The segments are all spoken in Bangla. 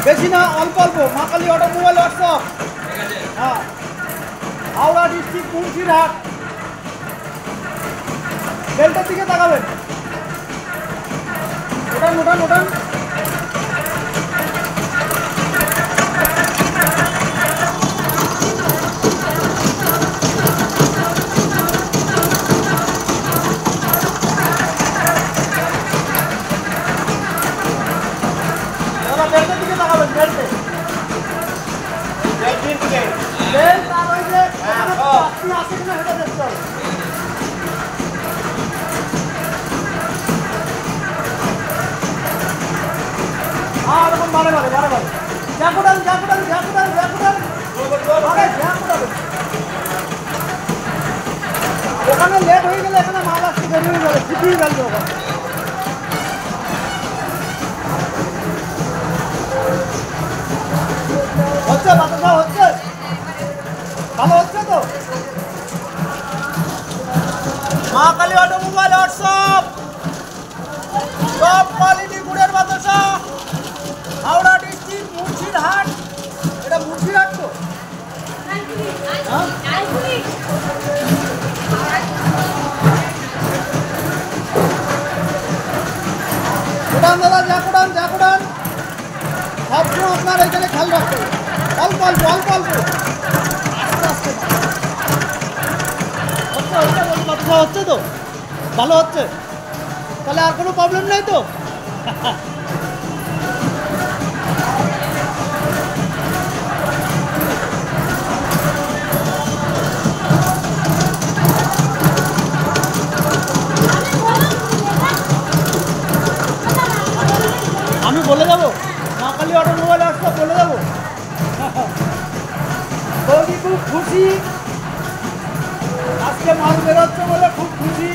বেশি না, অল্প অল্প। মা কালী অটোমোবাইল ওয়ার্কশপ, হ্যাঁ, হাওড়া ডিস্ট্রিক্ট, মুন্সিরহাট। বেলটার দিকে তাকাবেন। ওটান ওটান ওটান। বেলটার দিকে তাকাবেন, বেল্টে। বেল্ট আর ওই যে আপনি আছে কিনা সেটা দেখতে হবে। আর এরকম বারে বারে বারে বারে ঝাঁকুটান ঝাঁকুটান ঝাঁকুটান ঝাঁকুটান। আরে ঝাঁকুটান। ওখানে লেট হয়ে গেলে এখানে মাল আসতে দেরি হয়ে যাবে, ছিটিয়ে ফেলবে ওখানে। হচ্ছে বাতাসা হচ্ছে, ভালো হচ্ছে তো। মা Kali automobile workshop, top quality গুড়ের বাতাসা, হাওড়া ডিস্ট্রিক্ট, মুন্সিরহাট। এটা মুন্সিরহাট তো? কোটান দাদা, ঝাঁকুটান ঝাঁকুটান। সবসময় আপনার এখানে খেয়াল রাখতে হবে, অল্প অল্প অল্প অল্প, আস্তে আস্তে। হচ্ছে হচ্ছে তো, ভালো হচ্ছে। তাহলে আর কোনো প্রবলেম নেই তো? আমি বলে যাবো, মা কালী অটোমোবাইল আসলে বলে যাবো। বৌদি খুব খুশি, আজকে মাল বেরোচ্ছে বলে খুব খুশি।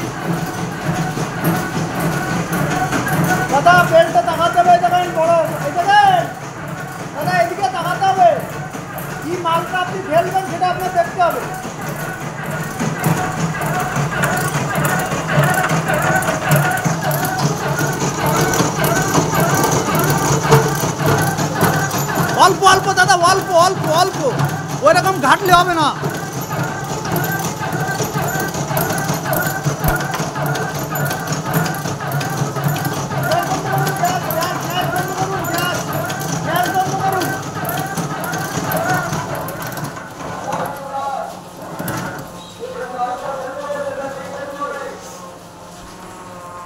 দাদা বেল্টটা তাকাতে হবে, দেখেন বড়, এই দেখেন দাদা, এদিকে তাকাতে হবে। কি মালটা আপনি ফেলবেন সেটা আপনার দেখতে হবে। অল্প অল্প দাদা, অল্প অল্প অল্প, ওইরকম ঘাটলে হবে না।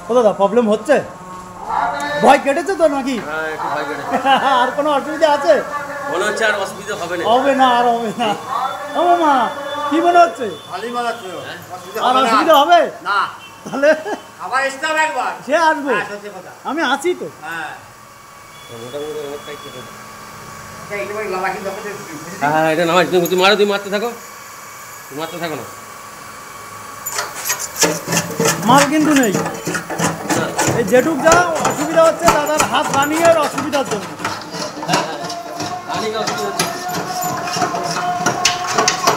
ও দাদা প্রবলেম হচ্ছে, ভয় কেটেছে তো নাকি? আর কোনো অসুবিধা আছে? মনে হচ্ছে আর অসুবিধা হবে না। হবে না, আর হবে না। ও মা, কি মনে হচ্ছে? আর অসুবিধা হবে না? তাহলে আবার আসতে একবার। সে আসবে, আমি আছি তো। হ্যাঁ, এটা নামাজ তুমি মারো, তুমি মারতে থাকো, তুমি মারতে থাকো না। মাল কিন্তু নেই, এই যেটুক যা অসুবিধা হচ্ছে দাদার হাত রানিংয়ের অসুবিধার জন্য।